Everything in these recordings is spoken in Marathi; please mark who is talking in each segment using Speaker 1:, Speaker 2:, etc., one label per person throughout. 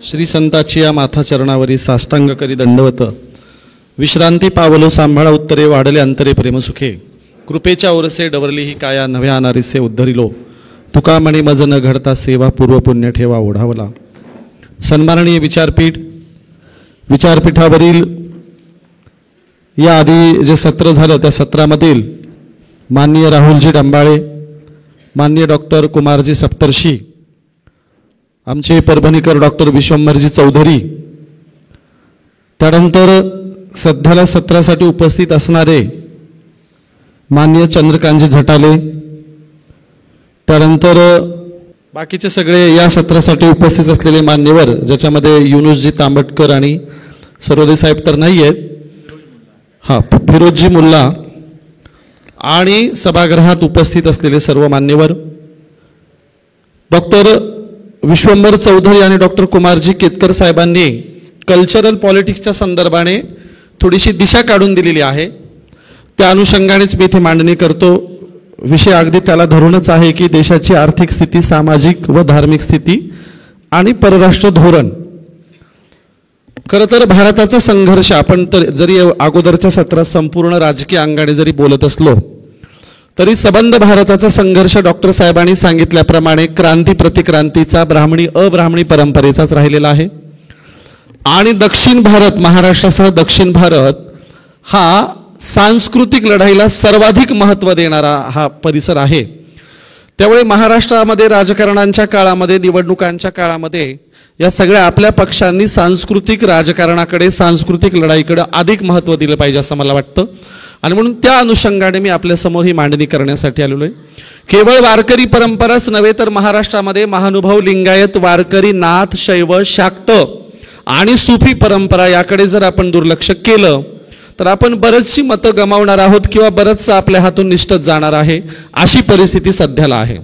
Speaker 1: श्री संताची या माथा चरणावरी साष्टांग करी दंडवत विश्रांती पावलो सांभाळा उत्तरे वाढले अंतरे प्रेमसुखे कृपेच्या ओरसे डवरली ही काया नव्या अनारीसे उद्धरिलो तुका म्हणे मज न घडता सेवा पूर्व पुण्य ठेवा ओढावला. सन्माननीय विचारपीठावरील या आधी जे सत्र झालं त्या सत्रामधील माननीय राहुलजी डंबाळे, माननीय डॉक्टर कुमारजी सप्तर्षी, आमचे परभणीकर डॉक्टर विश्वंभरजी चौधरी, त्यानंतर सध्याला सत्रासाठी उपस्थित असणारे माननीय चंद्रकांतजी झटाले, त्यानंतर बाकीचे सगळे या सत्रासाठी उपस्थित असलेले मान्यवर, ज्याच्यामध्ये युनुसजी तांबटकर आणि सरोदे साहेब तर नाही आहेत, हां फिरोजजी मुल्ला आणि सभागृहात उपस्थित असलेले सर्व मान्यवर, डॉक्टर विश्वंभर चौधरी आणि डॉक्टर कुमारजी केतकर साहेबांनी कल्चरल पॉलिटिक्सच्या संदर्भाने थोडीशी दिशा काढून दिलेली आहे. त्या अनुषंगानेच मी इथे मांडणी करतो. विषय अगदी त्याला धरूनच आहे की देशाची आर्थिक स्थिती, सामाजिक व धार्मिक स्थिती आणि परराष्ट्र धोरण. खरं तर भारताचा संघर्ष आपण तर जरी अगोदरच्या सत्रात संपूर्ण राजकीय अंगाने जरी बोलत असलो तरी सबंध भारताचा संघर्ष डॉक्टर साहेबांनी सांगितल्याप्रमाणे क्रांती प्रतिक्रांतीचा, ब्राह्मणी अब्राह्मणी परंपरेचाच राहिलेला आहे. आणि दक्षिण भारत, महाराष्ट्रासह दक्षिण भारत हा सांस्कृतिक लढाईला सर्वाधिक महत्त्व देणारा हा परिसर आहे. त्यामुळे महाराष्ट्रामध्ये राजकारणांच्या काळामध्ये, निवडणुकांच्या काळामध्ये या सगळ्या आपल्या पक्षांनी सांस्कृतिक राजकारणाकडे, सांस्कृतिक लढाईकडे अधिक महत्त्व दिलं पाहिजे असं मला वाटतं. आणि म्हणून त्या अनुषंगाने मी आपल्यासमोर ही मांडणी करण्यासाठी आलेलो आहे. केवळ वारकरी परंपराच नव्हे तर महाराष्ट्रामध्ये महानुभाव, लिंगायत, वारकरी, नाथ, शैव, शाक्त आणि सुफी परंपरा याकडे जर आपण दुर्लक्ष केलं तर आपण बरेचशी मतं गमावणार आहोत किंवा बरंचसं आपल्या हातून निष्ठत जाणार आहे, अशी परिस्थिती सध्याला आहे.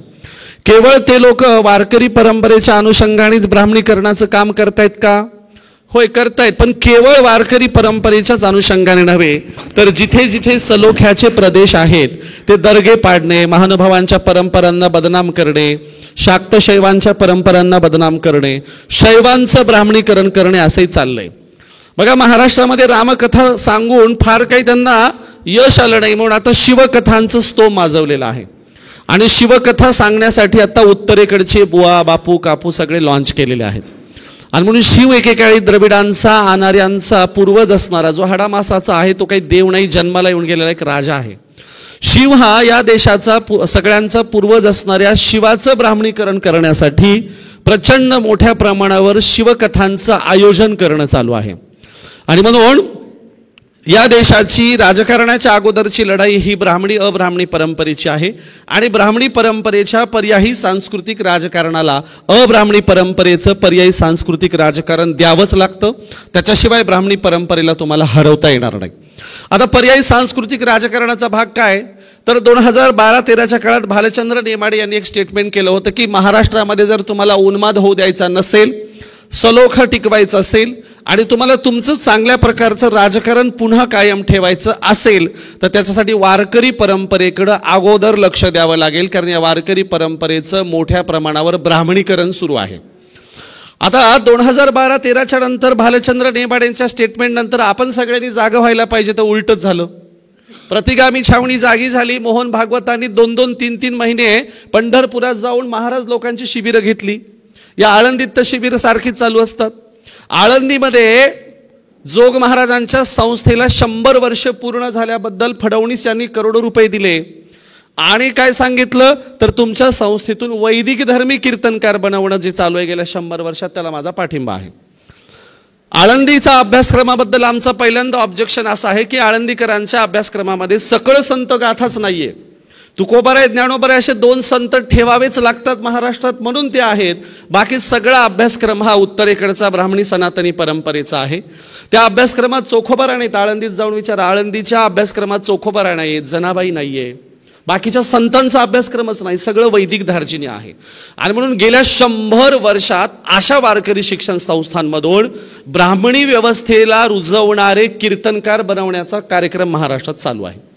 Speaker 1: केवळ ते लोक वारकरी परंपरेच्या अनुषंगानेच ब्राह्मणीकरणाचं काम करतायत का? होय करतायत, पण केवळ वारकरी परंपरेच्याच अनुषंगाने नव्हे तर जिथे जिथे सलोख्याचे प्रदेश आहेत ते दर्गे पाडणे, महानुभावांच्या परंपरांना बदनाम करणे, शाक्त शैवांच्या परंपरांना बदनाम करणे, शैवांचं ब्राह्मणीकरण करणे असंही चाललंय. बघा, महाराष्ट्रामध्ये रामकथा सांगून फार काही त्यांना यश आलं नाही म्हणून आता शिवकथांचं स्तोम माजवलेलं आहे. आणि शिवकथा सांगण्यासाठी आता उत्तरेकडचे बुवा, बापू, कापू सगळे लॉन्च केलेले आहेत. आणि म्हणून शिव एकेकाळी द्रविडांचा, आनार्यांचा पूर्वज असणारा, जो हाडामासाचा आहे, तो काही देव नाही, जन्माला येऊन गेलेला एक राजा आहे. शिव हा या देशाचा सगळ्यांचा पूर्वज असणाऱ्या शिवाचं ब्राह्मणीकरण करण्यासाठी प्रचंड मोठ्या प्रमाणावर शिवकथांचं आयोजन करणं चालू आहे. आणि म्हणून या देशाची राजकारणाच्या अगोदरची लढाई ही ब्राह्मणी अब्राह्मणी परंपरेची आहे. आणि ब्राह्मणी परंपरेच्या पर्यायी सांस्कृतिक राजकारणाला अब्राह्मणी परंपरेचं पर्यायी सांस्कृतिक राजकारण द्यावंच लागतं. त्याच्याशिवाय ब्राह्मणी परंपरेला तुम्हाला हरवता येणार नाही. आता पर्यायी सांस्कृतिक राजकारणाचा भाग काय तर 2012-13च्या काळात भालचंद्र नेमाडे यांनी एक स्टेटमेंट केलं होतं की महाराष्ट्रामध्ये जर तुम्हाला उन्माद होऊ द्यायचा नसेल, सलोखा टिकवायचा असेल आणि तुम्हाला तुमचं चांगल्या प्रकारचं राजकारण पुन्हा कायम ठेवायचं असेल तर त्याच्यासाठी वारकरी परंपरेकडं अगोदर लक्ष द्यावं लागेल. कारण या वारकरी परंपरेचं मोठ्या प्रमाणावर ब्राह्मणीकरण सुरू आहे. आता 2012-13च्या नंतर भालचंद्र नेमाडेंच्या स्टेटमेंट नंतर आपण सगळ्यांनी जागं व्हायला पाहिजे, तर उलटच झालं. प्रतिगामी छावणी जागी झाली. मोहन भागवतांनी 2-2, 3-3 महिने पंढरपुरात जाऊन महाराज लोकांची शिबिरं घेतली. या आळंदीत तर शिबिरं सारखीच चालू असतात. आळंदीमध्ये जोग महाराजांच्या संस्थेला 100 वर्ष पूर्ण झाल्याबद्दल फडणवीस यांनी करोडो रुपये दिले. आणि काय सांगितलं तर तुमच्या संस्थेतून वैदिक धर्मी कीर्तनकार बनवणं जे चालू आहे गेल्या 100 वर्षात, त्याला माझा पाठिंबा आहे. आळंदीचा अभ्यासक्रमाबद्दल आमचं पहिल्यांदा ऑब्जेक्शन असं आहे की आळंदीकरांच्या अभ्यासक्रमामध्ये सकळ संत गाथाच नाहीये. तुकोबाराय, ज्ञानोबाराय असे 2 संत ठेवावेच लागतात महाराष्ट्रात म्हणून ते आहेत. बाकी सगळा अभ्यासक्रम हा उत्तरेकडचा ब्राह्मणी सनातनी परंपरेचा आहे. त्या अभ्यासक्रमात चोखोबाराय नाहीत. आळंदीत जाऊन विचारा, आळंदीच्या अभ्यासक्रमात चोखोबाराय नाहीये, जनाबाई नाहीये, बाकीच्या संतांचा अभ्यासक्रमच नाही, सगळं वैदिक धार्जिनी आहे. आणि म्हणून गेल्या 100 वर्षात अशा वारकरी शिक्षण संस्थांमधून ब्राह्मणी व्यवस्थेला रुजवणारे कीर्तनकार बनवण्याचा कार्यक्रम महाराष्ट्रात चालू आहे.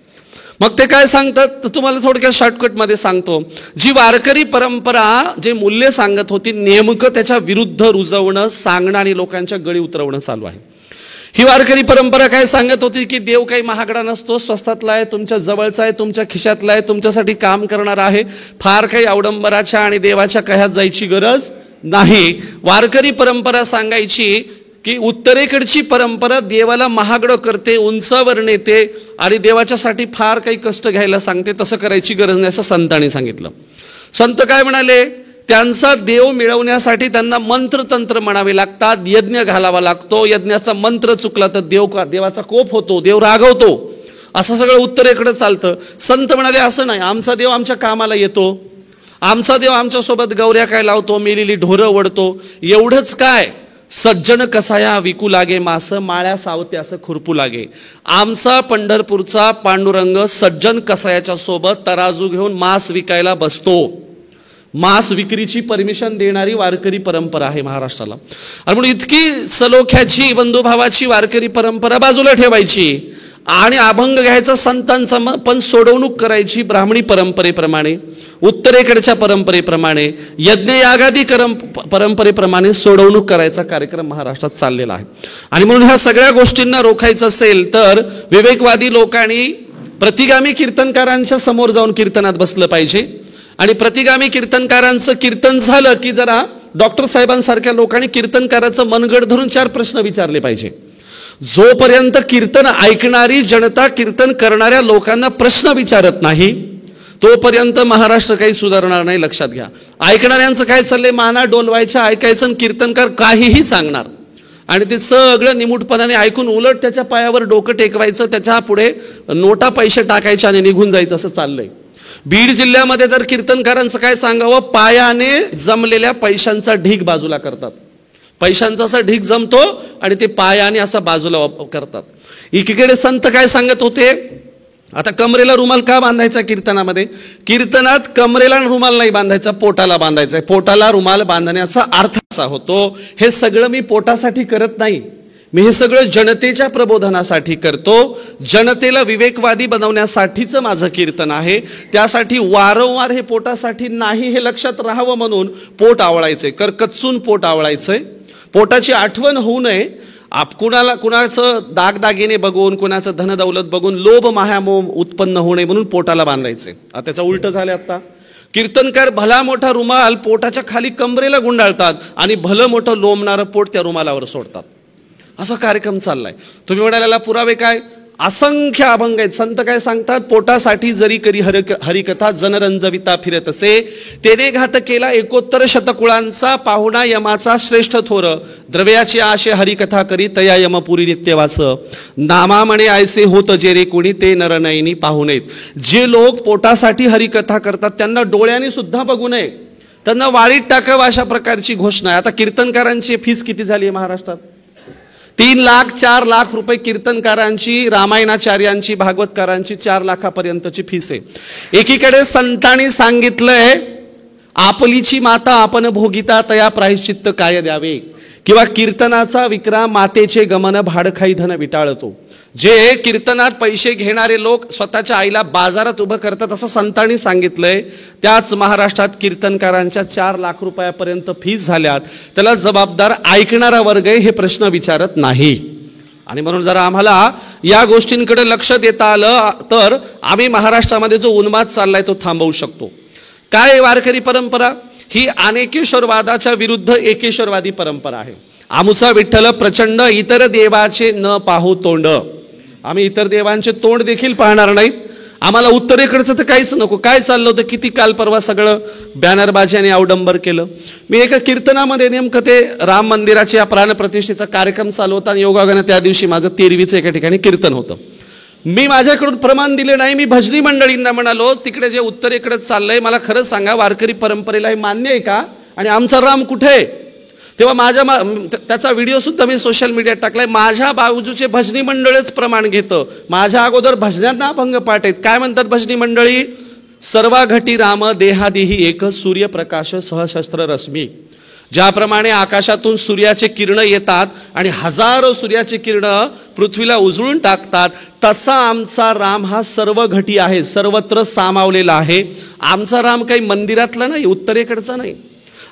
Speaker 1: मग ते काय सांगतात तर तुम्हाला थोडक्यात शॉर्टकटमध्ये सांगतो. जी वारकरी परंपरा जे मूल्य सांगत होती नेमकं त्याच्या विरुद्ध रुजवणं, सांगणं आणि लोकांच्या गळी उतरवणं चालू आहे. ही वारकरी परंपरा काय सांगत होती की देव काही महागडा नसतो, स्वस्तातला आहे, तुमच्या जवळचा आहे, तुमच्या खिशातला आहे, तुमच्यासाठी काम करणार आहे, फार काही अवडंबराच्या आणि देवाच्या कह्यात जायची गरज नाही. वारकरी परंपरा सांगायची की उत्तरेकडची परंपरा देवाला महागडं करते, उंचावर नेते आणि देवाच्यासाठी फार काही कष्ट घ्यायला सांगते, तसं करायची गरज नाही असं संतांनी सांगितलं. संत काय म्हणाले, त्यांचा देव मिळवण्यासाठी त्यांना मंत्र तंत्र म्हणावे लागतात, यज्ञ घालावा लागतो, यज्ञाचा मंत्र चुकला तर देवाचा कोप होतो, देव रागवतो, असं सगळं उत्तरेकडे चालतं. संत म्हणाले असं नाही, आमचा देव आमच्या कामाला येतो, आमचा देव आमच्यासोबत गौऱ्या काय लावतो, मेलेली ढोरं वडतो, एवढंच काय, सज्जन कसाया विकू लागे मास, माळ्या सावते असं खुरपू लागे. आमचा पंढरपूरचा पांडुरंग सज्जन कसायाच्या सोबत तराजू घेऊन मांस विकायला बसतो. मांस विक्रीची परमिशन देणारी वारकरी परंपरा आहे महाराष्ट्राला. आणि म्हणून इतकी सलोख्याची बंधुभावाची वारकरी परंपरा बाजूला ठेवायची आणि अभंग घ्यायचा संतांचा, पण सोडवणूक करायची ब्राह्मणी परंपरेप्रमाणे, उत्तरेकडच्या परंपरेप्रमाणे, यज्ञयागादी परंपरेप्रमाणे सोडवणूक करायचा कार्यक्रम महाराष्ट्रात चाललेला आहे. आणि म्हणून ह्या सगळ्या गोष्टींना रोखायचं असेल तर विवेकवादी लोकांनी प्रतिगामी कीर्तनकारांच्या समोर जाऊन कीर्तनात बसलं पाहिजे. आणि प्रतिगामी कीर्तनकारांचं कीर्तन झालं की जरा डॉक्टर साहेबांसारख्या लोकांनी कीर्तनकाराचं मनगड धरून 4 प्रश्न विचारले पाहिजे. जोपर्यंत कीर्तन ऐकणारी जनता कीर्तन करणाऱ्या लोकांना प्रश्न विचारत नाही तोपर्यंत महाराष्ट्र काही सुधारणार नाही, लक्षात घ्या. ऐकणाऱ्यांचं काय चाललंय, माना डोलवायच्या, ऐकायचं आणि कीर्तनकार काहीही सांगणार आणि ते सगळं निमूटपणाने ऐकून उलट त्याच्या पायावर डोकं टेकवायचं, त्याच्या पुढे नोटा पैसे टाकायचे आणि निघून जायचं, असं चाललंय. बीड जिल्ह्यामध्ये तर कीर्तनकारांचं काय सांगावं, पायाने जमलेल्या पैशांचा ढीग बाजूला करतात. पैशांचा असा ढीग जमतो आणि ते पायाने असा बाजूला करतात. एकीकडे संत काय सांगत होते, आता कमरेला रुमाल का बांधायचा कीर्तनामध्ये, कीर्तनात कमरेला रुमाल नाही बांधायचा, पोटाला बांधायचा. पोटाला रुमाल बांधण्याचा अर्थ असा होतो, हे सगळं मी पोटासाठी करत नाही, मी हे सगळं जनतेच्या प्रबोधनासाठी करतो, जनतेला विवेकवादी बनवण्यासाठीच माझं कीर्तन आहे. त्यासाठी वारंवार हे पोटासाठी नाही हे लक्षात राहावं म्हणून पोट आवळायचंय, करकचून पोट आवळायचंय. पोटाची आठवण होऊ नये, कुणाचं दागदागिने बघून, कुणाचं धनदौलत बघून लोभ मायामोह उत्पन्न होऊ नये म्हणून पोटाला बांधायचे. त्याचं उलट झालं. आता कीर्तनकार भला मोठा रुमाल पोटाच्या खाली कमरेला गुंडाळतात आणि भलं मोठं लोंबणारं पोट त्या रुमालावर सोडतात. असा कार्यक्रम चाललाय. तुम्ही म्हणाल्याला पुरावे काय, असंख्य अभंग आहेत. संत काय सांगतात, पोटासाठी जरी करी हरिकथा जनरंजविता फिरत असे, तेने घात केला 71 शतकुळांचा, पाहुणा यमाचा श्रेष्ठ थोर, द्रव्याची आशे हरिकथा करी तया यमपुरी नित्यवास, नामा म्हणे आयसे होत जे रे कोणी ते नरनयनी पाहू नयेत. जे लोक पोटासाठी हरिकथा करतात त्यांना डोळ्याने सुद्धा बघू नये, त्यांना वाळीत टाकावं, अशा प्रकारची घोषणा आहे. आता कीर्तनकारांची फीस किती झाली आहे महाराष्ट्रात, 3 लाख 4 लाख रुपये कीर्तनकारांची, रामायणाचार्यांची, भागवतकारांची 4 लाखापर्यंतची फीस आहे. एकीकडे संतांनी सांगितलंय, आपलीची माता आपण भोगिता तया प्रायश्चित्त काय द्यावे, किंवा कीर्तनाचा विक्राम मातेचे गमन भाडखाई धन विटाळतो. जे कीर्तनात पैसे घेणारे लोक स्वतःच्या आईला बाजारात उभं करतात असं संतांनी सांगितलंय. त्याच महाराष्ट्रात कीर्तनकारांच्या 4 लाख रुपयापर्यंत फीस झाल्यात. त्याला जबाबदार ऐकणारा वर्ग हे प्रश्न विचारत नाही. आणि म्हणून जरा आम्हाला या गोष्टींकडे लक्ष देता आलं तर आम्ही महाराष्ट्रामध्ये जो उन्माद चाललाय तो थांबवू शकतो. काय वारकरी परंपरा, ही अनेकेश्वरवादाच्या विरुद्ध एकेश्वरवादी परंपरा आहे. आमुचा विठ्ठल प्रचंड, इतर देवाचे न पाहू तोंड. आम्ही इतर देवांचे तोंड देखील पाहणार नाहीत. आम्हाला उत्तरेकडचं तर काहीच नको. काय चाललं होतं, किती काल परवा सगळं बॅनरबाजी आणि अवडंबर केलं. मी एका कीर्तनामध्ये नेमकं ते राम मंदिराच्या प्राणप्रतिष्ठेचा कार्यक्रम चालू होता आणि योगायोगाने त्या दिवशी माझं 13वीचं एका ठिकाणी कीर्तन होतं. मी माझ्याकडून प्रमाण दिले नाही. मी भजनी मंडळींना म्हणालो, तिकडे जे उत्तरेकडे चाललंय मला खरं सांगा, वारकरी परंपरेला हे मान्य आहे का, आणि आमचा राम कुठे आहे. तेव्हा त्याचा व्हिडिओ सुद्धा मी सोशल मीडियात टाकलाय. माझ्या बाजूचे भजनी मंडळच प्रमाण घेतं. माझ्या अगोदर भजनांना अभंग पाठ आहेत. काय म्हणतात भजनी मंडळी, सर्वा घटी राम देहादेही एक, सूर्यप्रकाश सहशस्त्र रश्मी, ज्याप्रमाणे आकाशातून सूर्याचे किरण येतात आणि हजारो सूर्याचे किरण पृथ्वीला उजळून टाकतात, तसा आमचा राम हा सर्व घटी आहे, सर्वत्र सामावलेला आहे. आमचा राम काही मंदिरातला नाही, उत्तरेकडचा नाही.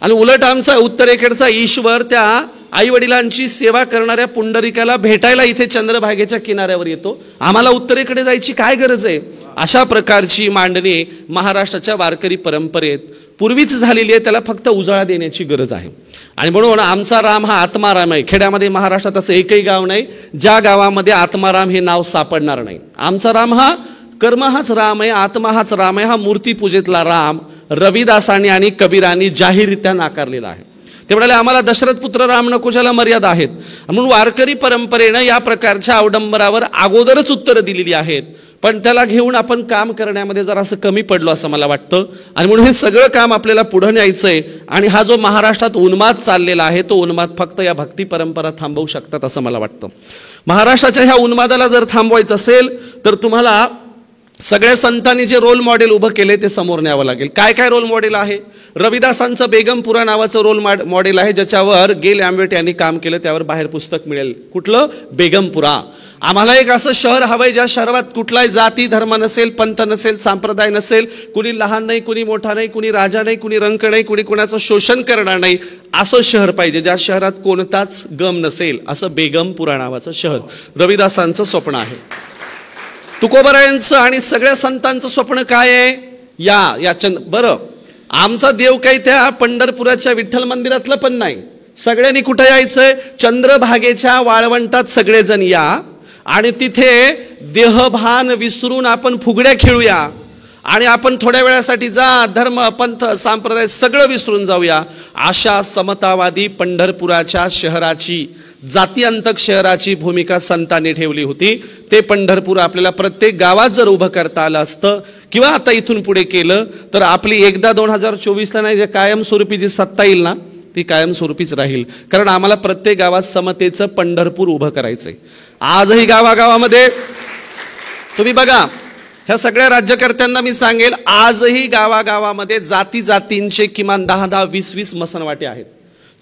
Speaker 1: आणि उलट आमचा उत्तरेकडचा ईश्वर त्या आई वडिलांची सेवा करणाऱ्या पुंडरिकाला भेटायला इथे चंद्रभागेच्या किनाऱ्यावर येतो. आम्हाला उत्तरेकडे जायची काय गरज आहे? अशा प्रकारची मांडणी महाराष्ट्राच्या वारकरी परंपरेत पूर्वीच झालेली आहे. त्याला फक्त उजाळा देण्याची गरज आहे. आणि म्हणून आमचा राम हा आत्माराम आहे. खेड्यामध्ये महाराष्ट्रात असं एकही गाव नाही ज्या गावामध्ये आत्माराम हे नाव सापडणार नाही. आमचा राम हा कर्म हाच राम आहे, आत्मा हाच राम आहे. हा मूर्तीपूजेतला राम रविदासांनी आणि कबीरांनी जाहीररित्या नाकारलेला आहे. ते म्हणाले आम्हाला दशरथ पुत्र राम नको, ज्याला मर्यादा आहेत. म्हणून वारकरी परंपरेनं या प्रकारच्या अवडंबरावर अगोदरच उत्तरं दिलेली आहेत. पण त्याला घेऊन आपण काम करण्यामध्ये जरा असं कमी पडलो असं मला वाटतं. आणि म्हणून हे सगळं काम आपल्याला पुढे न्यायचंय. आणि हा जो महाराष्ट्रात उन्माद चाललेला आहे तो उन्माद फक्त या भक्ती परंपरा थांबवू शकतात असं मला वाटतं. महाराष्ट्राच्या ह्या उन्मादाला जर थांबवायचं असेल तर तुम्हाला सगळ्या संतांनी जे रोल मॉडेल उभं केले ते समोर न्यावं लागेल. काय काय रोल मॉडेल आहे? रविदासांचं बेगमपुरा नावाचं रोल मॉडेल आहे, ज्याच्यावर गेल आंबेट यांनी काम केलं. त्यावर बाहेर पुस्तक मिळेल. कुठलं? बेगमपुरा. आम्हाला एक असं शहर हवंय ज्या शहरात कुठलाही जाती धर्म नसेल, पंथ नसेल, संप्रदाय नसेल, कुणी लहान नाही, कुणी मोठा नाही, कुणी राजा नाही, कुणी रंक नाही, कुणी कुणाचं शोषण करणार नाही. असं शहर पाहिजे ज्या शहरात कोणताच गम नसेल. असं बेगमपुरा नावाचं शहर रविदासांचं स्वप्न आहे. तुकोबरायांचं आणि सगळ्या संतांचं स्वप्न काय आहे? या बरं, आमचा देव काही त्या पंढरपुराच्या विठ्ठल मंदिरातलं पण नाही. सगळ्यांनी कुठं यायचंय? चंद्रभागेच्या वाळवंटात सगळेजण या आणि तिथे देहभान विसरून आपण फुगड्या खेळूया. आणि आपण थोड्या वेळासाठी जा धर्म पंथ संप्रदाय सगळं विसरून जाऊया. अशा समतावादी पंढरपुराच्या शहराची, जातीअंतक शहराची भूमिका संतांनी ठेवली होती. ते पंढरपूर आपल्याला प्रत्येक गावात जर उभं करता आलं असतं किंवा आता इथून पुढे केलं तर आपली एकदा 2024ला नाही, जे कायमस्वरूपी जी सत्ता येईल ना ती कायमस्वरूपीच राहील. कारण आम्हाला प्रत्येक गावात समतेचं पंढरपूर उभं करायचंय. आजही गावागावामध्ये तुम्ही बघा, ह्या सगळ्या राज्यकर्त्यांना मी सांगेल, आजही गावागावामध्ये जाती जातींचे किमान 10-10, 20-20 मसनवाटे आहेत.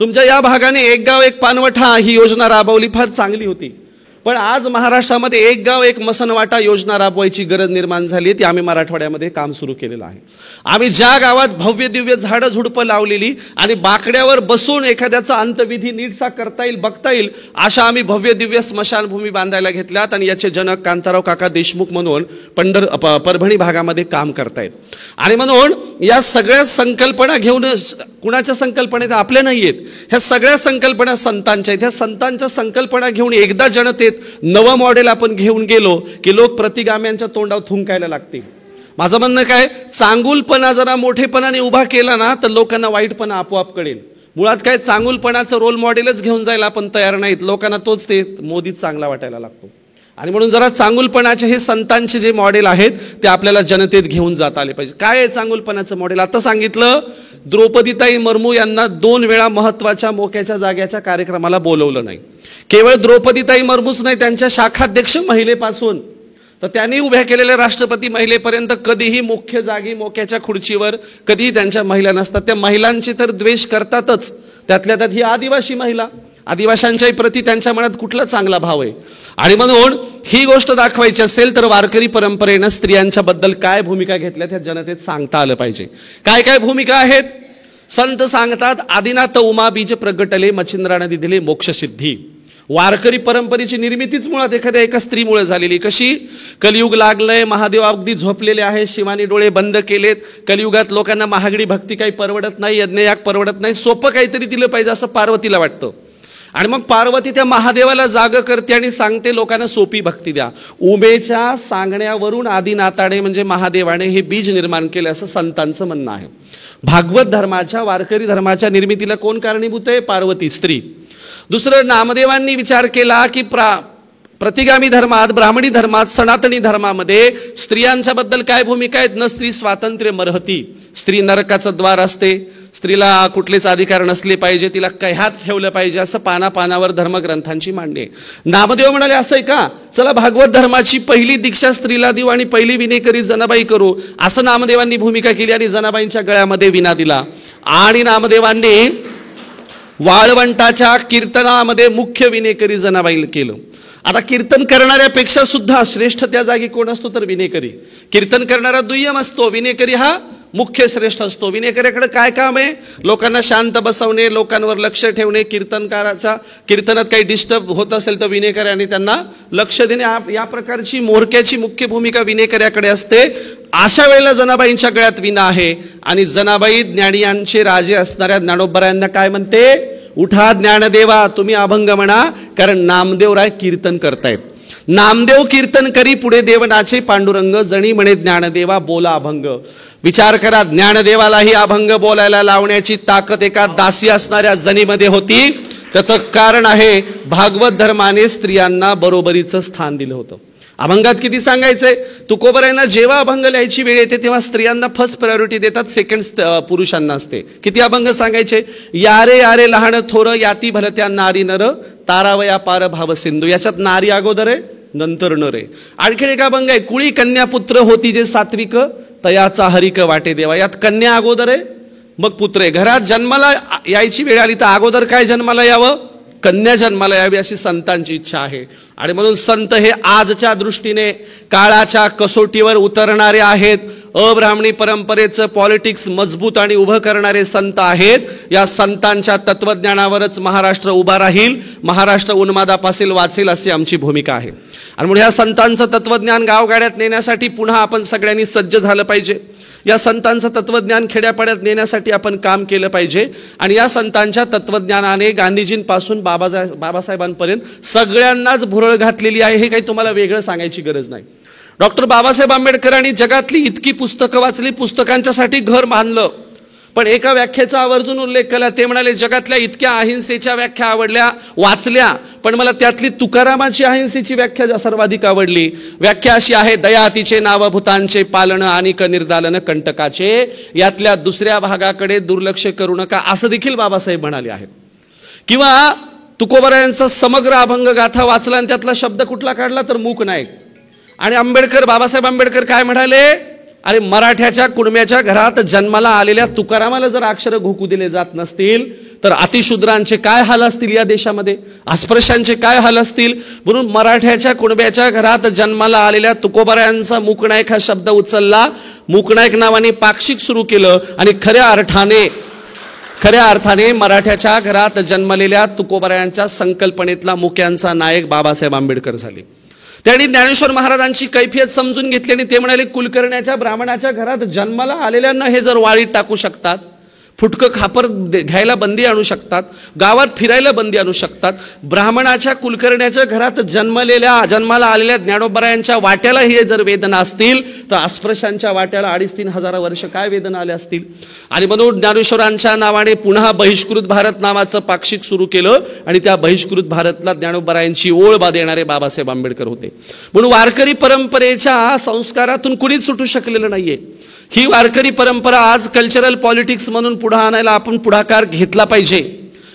Speaker 1: तुमच्या या भागाने एक गाव एक पानवठा ही योजना राबवली, फार चांगली होती. पण आज महाराष्ट्रामध्ये एक गाव एक मसनवाटा योजना राबवायची गरज निर्माण झाली. ती आम्ही मराठवाड्यामध्ये काम सुरू केलेलं आहे. आम्ही ज्या गावात भव्य दिव्य झाडं झुडपं लावलेली आणि बाकड्यावर बसून एखाद्याचा अंतविधी नीटसा करता येईल, बघता येईल, अशा आम्ही भव्य दिव्य स्मशानभूमी बांधायला घेतल्यात. आणि याचे जनक कांताराव काका देशमुख म्हणून परभणी भागामध्ये काम करतायत. आणि म्हणून या सगळ्या संकल्पना घेऊन, कुणाच्या संकल्पना आपल्या नाही आहेत, ह्या सगळ्या संकल्पना संतांच्या आहेत. ह्या संतांच्या संकल्पना घेऊन एकदा जनतेत नवं मॉडेल आपण घेऊन गेलो की लोक प्रतिगाम्यांच्या तोंडावर थुंकायला लागतील. माझं म्हणणं काय, चांगुलपणा जरा मोठेपणाने उभा केला ना तर लोकांना वाईटपणा आपोआप कळेल. मुळात काय, चांगुलपणाचं रोल मॉडेलच घेऊन जायला आपण तयार नाहीत. लोकांना तोच ते मोदीच चांगला वाटायला लागतो. आणि म्हणून जरा चांगुलपणाचे हे संतांचे जे मॉडेल आहेत ते आपल्याला जनतेत घेऊन जात आले पाहिजे. काय आहे चांगुलपणाचं मॉडेल? आता सांगितलं, द्रौपदीताई मुर्मू यांना 2 वेळा महत्वाच्या मोक्याच्या जाग्याच्या कार्यक्रमाला बोलवलं नाही. केवळ द्रौपदीताई मुर्मूच नाही, त्यांच्या शाखाध्यक्ष महिलेपासून तर त्यांनी उभ्या केलेल्या राष्ट्रपती महिलेपर्यंत कधीही मुख्य जागी मोक्याच्या खुर्चीवर कधीही त्यांच्या महिला नसतात. त्या महिलांचे तर द्वेष करतातच. त्यातल्या त्यात ही आदिवासी महिला, आदिवाशांच्याही प्रती त्यांच्या मनात कुठला चांगला भाव आहे. आणि म्हणून ही गोष्ट दाखवायची असेल तर वारकरी परंपरेनं स्त्रियांच्या बद्दल काय भूमिका घेतल्या त्या जनतेत सांगता आलं पाहिजे. काय काय भूमिका आहेत? संत सांगतात, आदिनाथ उमा बीज प्रगटले, मच्छिंद्राने दिले मोक्ष सिद्धी. वारकरी परंपरेची निर्मितीच मुळात एखाद्या एका स्त्रीमुळे झालेली. कशी? कलियुग लागलंय, महादेव अगदी झोपलेले आहे, शिवानी डोळे बंद केलेत. कलियुगात लोकांना महागडी भक्ती काही परवडत नाही, यज्ञयाग परवडत नाही, सोपं काहीतरी दिलं पाहिजे असं पार्वतीला वाटतं. आणि मग पार्वती त्या महादेवाला जाग करते आणि सांगते लोकांना सोपी भक्ती द्या. उमेच्या सांगण्यावरून आदिनाथाने म्हणजे महादेवाने हे बीज निर्माण केले असं संतांचं म्हणणं आहे. भागवत धर्माच्या, वारकरी धर्माच्या निर्मितीला कोण कारणीभूत आहे? पार्वती, स्त्री. दुसरं, नामदेवांनी विचार केला की प्रतिगामी धर्मात, ब्राह्मणी धर्मात, सनातनी धर्मामध्ये स्त्रियांच्या बद्दल काय भूमिका आहेत? न स्त्री स्वातंत्र्य मरहती. स्त्री नरकाचं द्वार असते, स्त्रीला कुठलेच अधिकार नसले पाहिजे, तिला कैहात ठेवलं पाहिजे, असं पानापानावर धर्मग्रंथांची मांडणी आहे. नामदेव म्हणाले असं आहे का, चला भागवत धर्माची पहिली दीक्षा स्त्रीला देऊ आणि पहिली विनेकरी जनाबाई करू. असं नामदेवांनी भूमिका केली आणि जनाबाईंच्या गळ्यामध्ये विना दिला. आणि नामदेवांनी वाळवंटाच्या कीर्तनामध्ये मुख्य विनेकरी जनाबाई केलं. आता कीर्तन करणाऱ्यापेक्षा सुद्धा श्रेष्ठ त्या जागी कोण असतो तर विनेकरी. कीर्तन करणारा दुय्यम असतो, विनेकरी हा मुख्य श्रेष्ठ असतो. विनेकऱ्याकडे काय काम आहे? लोकांना शांत बसवणे, लोकांवर लक्ष ठेवणे, कीर्तनकाराच्या कीर्तनात काही डिस्टर्ब होत असेल तर विनेकऱ्याने त्यांना लक्ष देणे, या प्रकारची मोरक्याची मुख्य भूमिका विनेकऱ्याकडे असते. अशा वेळेला जनाबाईंच्या गळ्यात विणा आहे आणि जनाबाई ज्ञानियांचे राजे असणाऱ्या ज्ञानोबरायांना काय म्हणते? उठा ज्ञानदेवा, तुम्ही अभंग म्हणा, कारण नामदेवराय कीर्तन करतायत. नामदेव कीर्तन करी पुढे देवनाचे पांडुरंग, जणी म्हणे ज्ञानदेवा बोला अभंग. विचार करा, ज्ञानदेवालाही अभंग बोलायला लावण्याची ताकद एका दासी असणाऱ्या जणीमध्ये होती. त्याचं कारण आहे, भागवत धर्माने स्त्रियांना बरोबरीचं स्थान दिलं होतं. अभंगात किती सांगायचंय? तुकोबरायांना जेव्हा अभंग लिहायची वेळ येते तेव्हा स्त्रियांना फर्स्ट प्रायोरिटी देतात, सेकंड पुरुषांना असते. किती अभंग सांगायचे? यारे यारे लहान थोर, याती भलत्या नारी नर, तारावया पार भाव सिंधू. याच्यात नारी अगोदर आहे, नंतर नर आहे. आणखीन एक अभंग आहे, कुळी कन्या पुत्र होती जे सात्विक, तयाचा हरिक वाटे देवा. यात कन्या अगोदर आहे, मग पुत्र आहे. घरात जन्माला यायची वेळ आली तर अगोदर काय जन्माला यावं? कन्या जन्माला यावी अशी संतांची इच्छा आहे. आणि म्हणून संत हे आजच्या दृष्टीने काळाच्या कसोटीवर उतरणारे आहेत. अब्राह्मणी परंपरेचं पॉलिटिक्स मजबूत आणि उभं करणारे संत आहेत. या संतांच्या तत्वज्ञानावरच महाराष्ट्र उभा राहील, महाराष्ट्र उन्मादापासून वाचेल अशी आमची भूमिका आहे. आणि म्हणून या संतांचं तत्वज्ञान गावगाड्यात नेण्यासाठी पुन्हा आपण सगळ्यांनी सज्ज झालं पाहिजे. या संतांचं तत्वज्ञान खेड्यापाड्यात नेण्यासाठी आपण काम केलं पाहिजे. आणि या संतांच्या तत्वज्ञानाने गांधीजींपासून बाबासाहेबांपर्यंत सगळ्यांनाच भुरळ घातलेली आहे. हे काही तुम्हाला वेगळं सांगायची गरज नाही. डॉक्टर बाबासाहेब आंबेडकरांनी जगातली इतकी पुस्तकं वाचली, पुस्तकांच्यासाठी घर बांधलं, पण एका व्याख्येचा आवर्जून उल्लेख केला. ते म्हणाले, जगातल्या इतक्या अहिंसेच्या व्याख्या आवडल्या, वाचल्या, पण मला त्यातली तुकारामाची अहिंसेची व्याख्या सर्वाधिक आवडली. व्याख्या अशी आहे, दयातीचे नाव भूतांचे पालन, अनिक निर्दालन कंटकाचे. यातल्या दुसऱ्या भागाकडे दुर्लक्ष करू नका, असं देखील बाबासाहेब म्हणाले आहेत. किंवा तुकोबरायांचा समग्र अभंग गाथा वाचला आणि त्यातला शब्द कुठला काढला तर मूक नायक. आणि बाबासाहेब आंबेडकर काय म्हणाले? अरे, मराठ्याच्या कुणब्याच्या घरात जन्माला आलेल्या तुकारामाला जर अक्षर घोकू दिले जात नसतील तर अतिशूद्रांचे काय हाल असतील या देशामध्ये, अस्पृश्यांचे काय हाल असतील. म्हणून मराठ्याच्या कुणब्याच्या घरात जन्माला आलेल्या तुकोबरायांचा मूकनायक हा शब्द उचलला. मूकनायक नावाने पाक्षिक सुरू केलं आणि खऱ्या अर्थाने मराठ्याच्या घरात जन्मलेल्या तुकोबरायांच्या संकल्पनेतला मुक्यांचा नायक बाबासाहेब आंबेडकर झाले. त्यांनी ज्ञानेश्वर महाराजांची कैफियत समजून घेतली आणि ते म्हणाले, कुलकर्ण्याच्या ब्राह्मणाच्या घरात जन्माला आलेल्यांना हे जर वाळीत टाकू शकतात, फुटकं खापर घ्यायला बंदी आणू शकतात, गावात फिरायला बंदी आणू शकतात, ब्राह्मणाच्या कुलकर्ण्याच्या घरात जन्माला आलेल्या ज्ञानोबरायांच्या वाट्याला हे जर वेदना असतील तर अस्पृश्यांच्या वाट्याला 2,5-3 हजार वर्ष काय वेदना आल्या असतील. आणि म्हणून ज्ञानेश्वरांच्या नावाने पुन्हा बहिष्कृत भारत नावाचं पाक्षिक सुरू केलं आणि त्या बहिष्कृत भारतला ज्ञानोबरायांची ओळ देणारे बाबासाहेब आंबेडकर होते. म्हणून वारकरी परंपरेच्या संस्कारातून कुणीच सुटू शकलेलं नाहीये. ही वारकरी परंपरा आज कल्चरल पॉलिटिक्स म्हणून पुढे आणायला आपण पुढाकार घेतला पाहिजे.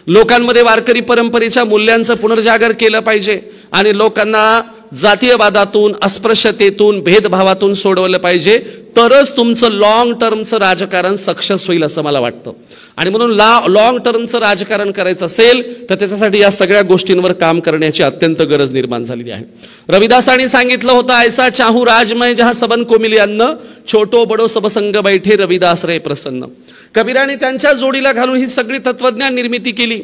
Speaker 1: लोकांमध्ये वारकरी परंपरेच्या मूल्यांचं पुनर्जागर केलं पाहिजे आणि लोकांना जातीयवादातून, अस्पृश्यतेतून, भेदभावातून सोडवलं पाहिजे. तरच तुमचं लॉंग टर्मचं राजकारण सक्सेस होईल असं मला वाटतं. आणि म्हणून लॉंग टर्मचं राजकारण करायचं असेल तर त्याच्यासाठी या सगळ्या गोष्टींवर काम करण्याची अत्यंत गरज निर्माण झालेली आहे. रविदासांनी सांगितलं होतं, ऐसा चाहू राजमय जहा सबन को मिले अन्न, छोटो बडो सब संग बैठे रविदास रे प्रसन्न. कबीराने त्यांच्या जोडीला घालून ही सगळी तत्वज्ञान निर्मिती केली.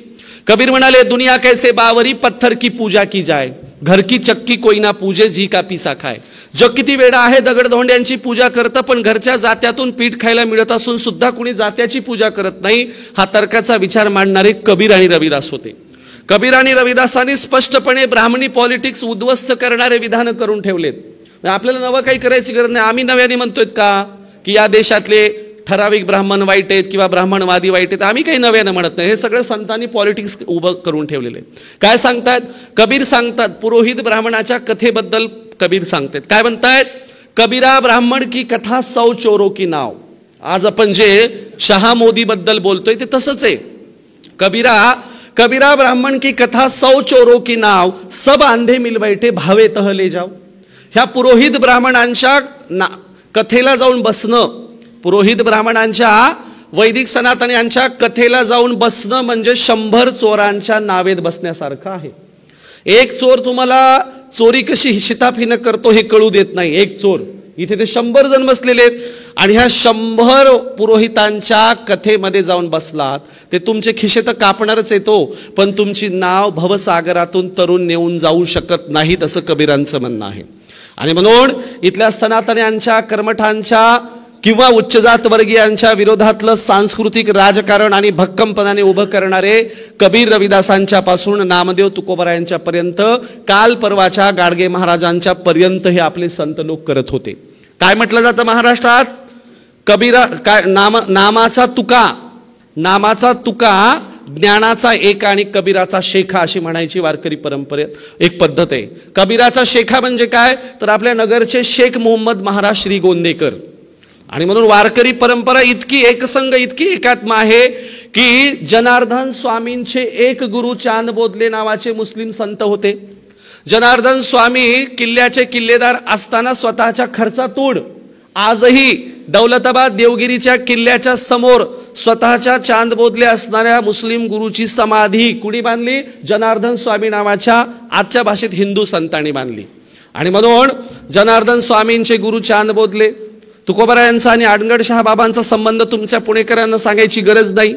Speaker 1: कबीर म्हणाले, दुनिया कैसे बावरी पत्थर की पूजा की जाय, घर की चक्की कोई ना पूजे जी का पिसा खाय. जग किती वेडा आहे, दगडधोंड्यांची पूजा करतं, पण घरच्या जात्यातून पीठ खायला मिळत असून सुद्धा कुणी जात्याची पूजा करत नाही. हा तर्काचा विचार मांडणारे कबीर आणि रविदास होते. कबीर आणि रविदासांनी स्पष्टपणे ब्राह्मणी पॉलिटिक्स उद्ध्वस्त करणारे विधान करून ठेवलेत. आपल्याला नवं काही करायची गरज नाही. आम्ही नव्याने म्हणतोय का की या देशातले ठराविक ब्राह्मण वाईट आहेत किंवा ब्राह्मणवादी वाईट आहेत, आम्ही काही नव्यानं म्हणत नाही. हे सगळं संतांनी पॉलिटिक्स उभं करून ठेवलेले. काय सांगतात कबीर? सांगतात पुरोहित ब्राह्मणाच्या कथेबद्दल कबीर सांगतात. काय म्हणतायत? कबीरा ब्राह्मण की कथा 100 चोरों की नाव. आज आपण जे शहा मोदी बद्दल बोलतोय ते तसंच आहे. कबीरा ब्राह्मण की कथा 100 चोरों की नाव, सब अंधे मिल बैठे भावे तह ले जाओ. ह्या पुरोहित ब्राह्मणांच्या कथेला जाऊन बसणं, पुरोहित ब्राह्मणांच्या वैदिक सनातन यांच्या कथेला जाऊन बसणं म्हणजे 100 चोरांच्या नावेत बसण्यासारखं आहे. एक चोर तुम्हाला चोरी कशी शिताफीनं करतो हे कळू देत नाही. एक चोर, इथे ते 100 जण बसलेले आहेत आणि ह्या 100 पुरोहितांच्या कथेमध्ये जाऊन बसलात, ते तुमचे खिशे तर कापणारच येतो, पण तुमची नाव भवसागरातून तरुण नेऊन जाऊ शकत नाहीत, असं कबीरांचं म्हणणं आहे. आणि म्हणून इथल्या सनातन्यांच्या, कर्मठांच्या किंवा उच्च जात वर्गीयांच्या विरोधातलं सांस्कृतिक राजकारण आणि भक्कमपणाने उभं करणारे कबीर रविदासांच्या पासून नामदेव तुकोबरायांच्या पर्यंत, काल परवाच्या गाडगे महाराजांच्या पर्यंत हे आपले संत लोक करत होते. काय म्हटलं जातं महाराष्ट्रात? कबीरा काय नामाचा तुका, ज्ञानाचा एक आणि कबीराचा शेखा अशी म्हणायची वारकरी परंपरेत एक पद्धत आहे. कबीराचा शेखा म्हणजे काय तर आपल्या नगरचे शेख मोहम्मद महाराज श्री गोंदेकर. आणि म्हणून वारकरी परंपरा इतकी एकसंग, इतकी एकात्म आहे की जनार्दन स्वामींचे एक गुरु चांदबोदले नावाचे मुस्लिम संत होते. जनार्दन स्वामी किल्ल्याचे किल्लेदार असताना स्वतःच्या खर्चातून आजही दौलताबाद देवगिरीच्या किल्ल्याच्या समोर स्वतःच्या चांदबोदले असणाऱ्या मुस्लिम गुरुची समाधी कुणी बांधली? जनार्दन स्वामी नावाच्या आजच्या भाषेत हिंदू संतांनी बांधली. आणि म्हणून जनार्दन स्वामींचे गुरु चांदबोदले, तुकोबरायांचा आणि आडगडशहा बाबांचा संबंध तुमच्या पुणेकरांना सांगायची गरज नाही.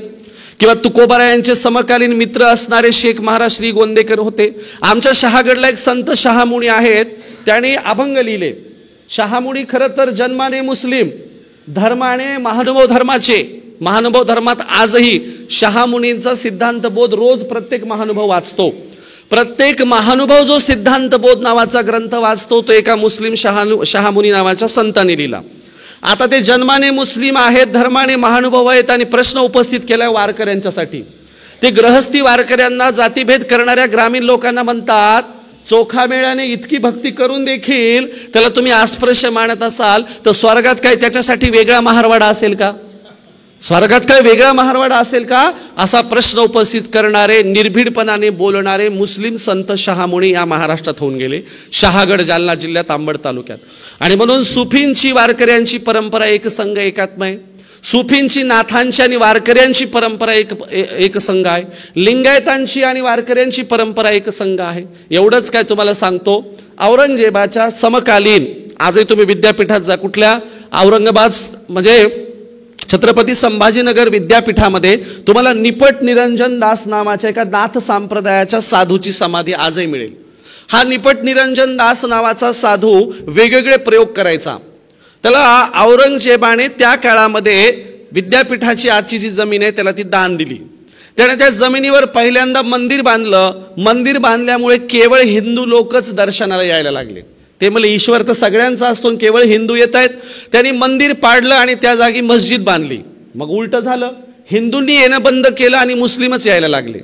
Speaker 1: किंवा तुकोबरायांचे समकालीन मित्र असणारे शेख महाराज श्री गोंदेकर होते. आमच्या शहागडला एक संत शहामुनी आहेत, त्यांनी अभंग लिहिले. शहामुनी खरं तर जन्माने मुस्लिम, धर्माने महानुभाव धर्माचे. महानुभाव धर्मात आजही शहामुनींचा सिद्धांत बोध रोज प्रत्येक महानुभाव वाचतो. प्रत्येक महानुभाव जो सिद्धांत बोध नावाचा ग्रंथ वाचतो तो एका मुस्लिम शहामुनी नावाच्या संतांनी लिहिला. आता ते जन्माने मुस्लिम आहेत, धर्माने महानुभाव आहेत आणि प्रश्न उपस्थित केलाय वारकऱ्यांच्यासाठी. ते गृहस्थी वारकऱ्यांना जातीभेद करणाऱ्या ग्रामीण लोकांना म्हणतात, चोखा मेळ्याने इतकी भक्ती करून देखील त्याला तुम्ही अस्पृश्य मानत असाल तर स्वर्गात काय त्याच्यासाठी वेगळा महारवाडा असेल का? स्वर्गात काय वेगळा महारवाडा असेल का? असा प्रश्न उपस्थित करणारे, निर्भीडपणाने बोलणारे मुस्लिम संत शहामुनी या महाराष्ट्रात होऊन गेले, शहागड जालना जिल्ह्यात अंबड तालुक्यात. आणि म्हणून सुफींची वारकऱ्यांची परंपरा एक संघ एकात्म आहे. सुफींची नाथांची आणि वारकऱ्यांची परंपरा एक संघ आहे. लिंगायतांची आणि वारकऱ्यांची परंपरा एक संघ आहे. एवढंच काय तुम्हाला सांगतो, औरंगजेबाच्या समकालीन, आजही तुम्ही विद्यापीठात जा, कुठल्या औरंगाबाद म्हणजे छत्रपती संभाजीनगर विद्यापीठामध्ये तुम्हाला निपट निरंजन दास नावाच्या एका नाथ संप्रदायाच्या साधूची समाधी आजही मिळेल. हा निपट निरंजन दास नावाचा साधू वेगवेगळे प्रयोग करायचा. त्याला औरंगजेबाने त्या काळामध्ये विद्यापीठाची आजची जी जमीन आहे त्याला ती दान दिली. त्याने त्या जमिनीवर पहिल्यांदा मंदिर बांधलं. मंदिर बांधल्यामुळे केवळ हिंदू लोकच दर्शनाला यायला लागले. ते म्हणजे ईश्वर तर सगळ्यांचा असतो, केवळ हिंदू येत आहेत. त्यांनी मंदिर पाडलं आणि त्या जागी मस्जिद बांधली. मग उलट झालं, हिंदूंनी येणं बंद केलं आणि मुस्लिमच यायला लागले.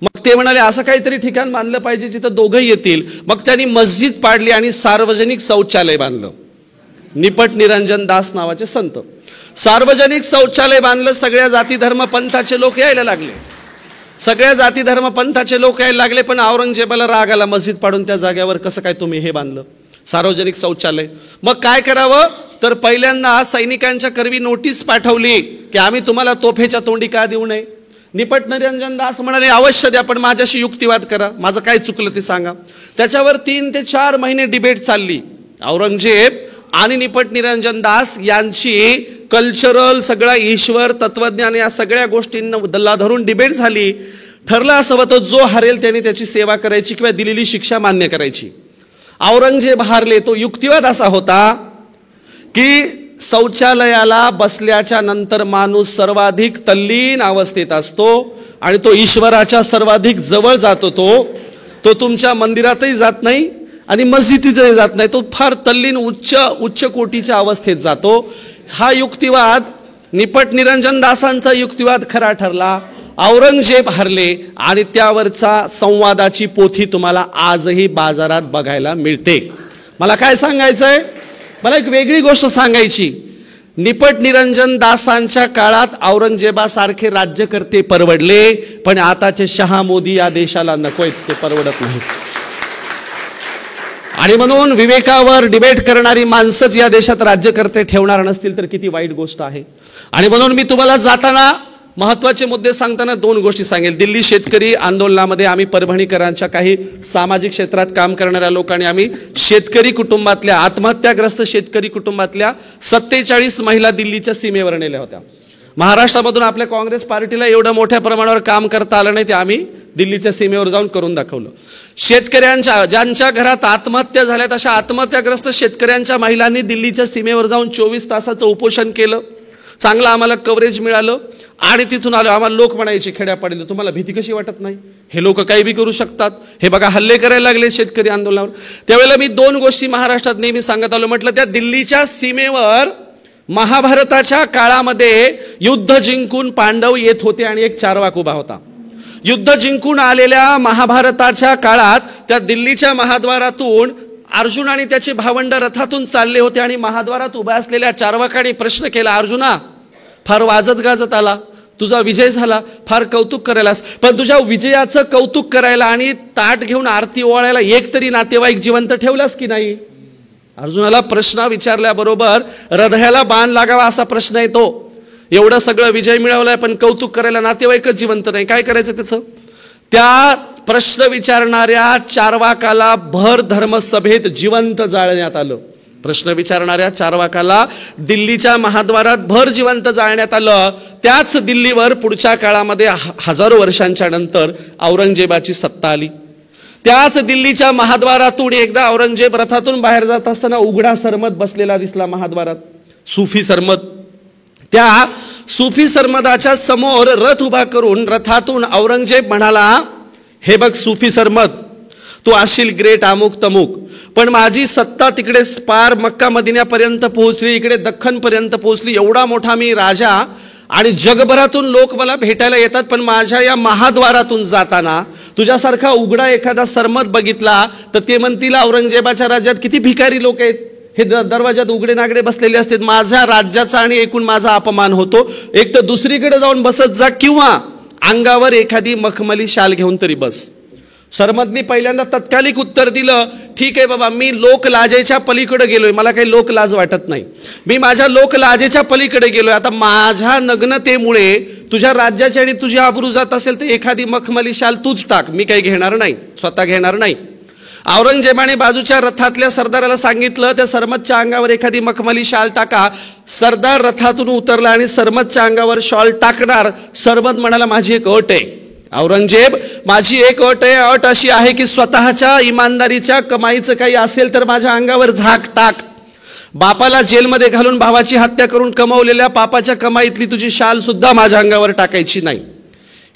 Speaker 1: मग ते म्हणाले असं काहीतरी ठिकाण बांधलं पाहिजे जिथं दोघंही येतील. मग त्यांनी मस्जिद पाडली आणि सार्वजनिक शौचालय बांधलं. निपट निरंजन दास नावाचे संत सार्वजनिक शौचालय बांधलं. सगळ्या जाती धर्म पंथाचे लोक यायला लागले. सगळ्या जाती धर्म पंथाचे लोक यायला लागले. पण औरंगजेबाला राग आला, मस्जिद पाडून त्या जागेवर कसं काय तुम्ही हे बांधलं सार्वजनिक शौचालय. मग काय करावं तर पहिल्यांदा सैनिकांच्या करवी नोटीस पाठवली की आम्ही तुम्हाला तोफेच्या तोंडी का देऊ नये. निपट निरंजन दास म्हणाले अवश्य द्या, पण माझ्याशी युक्तिवाद करा, माझं काय चुकलं ते सांगा. त्याच्यावर 3 ते 4 महिने डिबेट चालली. औरंगजेब आणि निपट निरंजन दास यांची कल्चरल, सगळा ईश्वर तत्वज्ञान या सगळ्या गोष्टींना धरून डिबेट झाली. ठरलं असं होतं जो हरेल त्याने त्याची सेवा करायची किंवा दिलेली शिक्षा मान्य करायची. औरंगजेब हारले. तो युक्तिवाद असा होता की शौचालयाला बसल्याच्या नंतर माणूस सर्वाधिक तल्लीन अवस्थेत असतो आणि तो ईश्वराच्या सर्वाधिक जवळ जातो. तो तुमच्या मंदिरातही जात नाही आणि मस्जिदीतही जात नाही. तो फार तल्लीन उच्च कोटीच्या अवस्थेत जातो. हा युक्तिवाद निपट निरंजन दासांचा युक्तिवाद खरा ठरला. औरंगजेब हरले आणि त्यावरचा संवादाची पोथी तुम्हाला आजही बाजारात बघायला मिळते. मला काय सांगायचंय, मला एक वेगळी गोष्ट सांगायची. निपट निरंजन दासांच्या काळात औरंगजेबासारखे राज्यकर्ते परवडले, पण आताचे शहा मोदी या देशाला नकोयत, ते परवडत नाहीत. आणि म्हणून विवेकावर डिबेट करणारी माणसंच या देशात राज्यकर्ते ठेवणार नसतील तर किती वाईट गोष्ट आहे. आणि म्हणून मी तुम्हाला जाताना महत्त्वाचे मुद्दे सांगताना दोन गोष्टी सांगेल. दिल्ली शेतकरी आंदोलनामध्ये आम्ही परभणीकरांच्या काही सामाजिक क्षेत्रात काम करणाऱ्या लोकांनी आम्ही शेतकरी कुटुंबातल्या, आत्महत्याग्रस्त शेतकरी कुटुंबातल्या 47 महिला दिल्लीच्या सीमेवर नेल्या होत्या. महाराष्ट्रामधून आपल्या काँग्रेस पार्टीला एवढं मोठ्या प्रमाणावर काम करता आलं नाही, ते आम्ही दिल्लीच्या सीमेवर जाऊन करून दाखवलं. शेतकऱ्यांच्या, ज्यांच्या घरात आत्महत्या झाल्यात अशा आत्महत्याग्रस्त शेतकऱ्यांच्या महिलांनी दिल्लीच्या सीमेवर जाऊन 24 तासाचं उपोषण केलं. चांगलं आम्हाला कव्हरेज मिळालं आणि तिथून आलो. आम्हाला लोक म्हणायचे खेड्यापाडीला, तुम्हाला भीती कशी वाटत नाही, हे लोक काही बी करू शकतात, हे बघा हल्ले करायला लागले शेतकरी आंदोलनावर. त्यावेळेला मी दोन गोष्टी महाराष्ट्रात नेहमी सांगत आलो. म्हटलं त्या दिल्लीच्या सीमेवर महाभारताच्या काळामध्ये युद्ध जिंकून पांडव येत होते आणि एक चारवाक उभा होता. युद्ध जिंकून आलेल्या महाभारताच्या काळात त्या दिल्लीच्या महाद्वारातून अर्जुन आणि त्याचे भावंड रथातून चालले होते आणि महाद्वारात उभ्या असलेल्या चारवाकाने प्रश्न केला, अर्जुना फार वाजत गाजत आला, तुझा विजय झाला, फार कौतुक करायलास, पण तुझ्या विजयाचं कौतुक करायला आणि ताट घेऊन आरती ओवाळायला एक तरी नातेवाईक जिवंत ठेवलास की नाही? अर्जुनाला प्रश्न विचारल्याबरोबर हृदयाला बाण लागावा असा प्रश्न येतो. एवढं सगळं विजय मिळवलाय पण कौतुक करायला नातेवाईकच जिवंत नाही, काय करायचं त्याचं? त्या प्रश्न विचारणाऱ्या चारवाकाला भर धर्मसभेत जिवंत जाळण्यात आलं. प्रश्न विचारणाऱ्या चारवाकाला दिल्लीच्या महाद्वारात भर जिवंत जाळण्यात आलं. त्याच दिल्लीवर पुढच्या काळामध्ये हजारो वर्षांच्या नंतर औरंगजेबाची सत्ता आली. त्याच दिल्लीच्या महाद्वारातून एकदा औरंगजेब रथातून बाहेर जात असताना उघडा सरमत बसलेला दिसला महाद्वारात, सुफी सरमत. त्या सुफी सरमदाच्या समोर रथ उभा करून रथातून औरंगजेब म्हणाला, हे बघ सुफी सरमत, तू अशील ग्रेट अमुक तमुक, पण माझी सत्ता तिकडे पार मक्का मदिन्यापर्यंत पोहोचली, इकडे दख्खन पर्यंत पोहोचली. एवढा मोठा मी राजा आणि जगभरातून लोक मला भेटायला येतात, पण माझ्या या महाद्वारातून जाताना तुझ्यासारखा उघडा एखादा सरमत बघितला तर ते म्हणतील औरंगजेबाच्या राज्यात किती भिकारी लोक आहेत, हे दरवाजात उघडे नागडे बसलेले असतात, माझ्या राज्याचा आणि एकूण माझा अपमान होतो. एक तर दुसरीकडे जाऊन बसत जा किंवा अंगावर एखादी मखमली शाल घेऊन तरी बस. सरमतनी पहिल्यांदा तत्कालिक उत्तर दिलं, ठीक आहे बाबा, मी लोकलाजेच्या पलीकडे गेलोय, मला काही लोकलाज वाटत नाही, मी माझ्या लोकलाजेच्या पलीकडे गेलोय. आता माझ्या नग्नतेमुळे तुझ्या राज्याची आणि तुझी आबरू जात असेल तर एखादी मखमली शाल तूच टाक, मी काही घेणार नाही, स्वतः घेणार नाही. औरंगजेबाने बाजूच्या रथातल्या सरदाराला सांगितलं, त्या सरमतच्या अंगावर एखादी मखमली शाल टाका. सरदार रथातून उतरला आणि सरमतच्या अंगावर शॉल टाकणार. सरमत म्हणाला, माझी एक अट आहे औरंगजेब, माझी एक अट आहे, अट अशी आहे की स्वतःच्या इमानदारीच्या कमाईचं काही असेल तर माझ्या अंगावर झाक टाक. बापाला जेलमध्ये घालून भावाची हत्या करून कमवलेल्या पापाच्या कमाईतली तुझी शाल सुद्धा माझ्या अंगावर टाकायची नाही.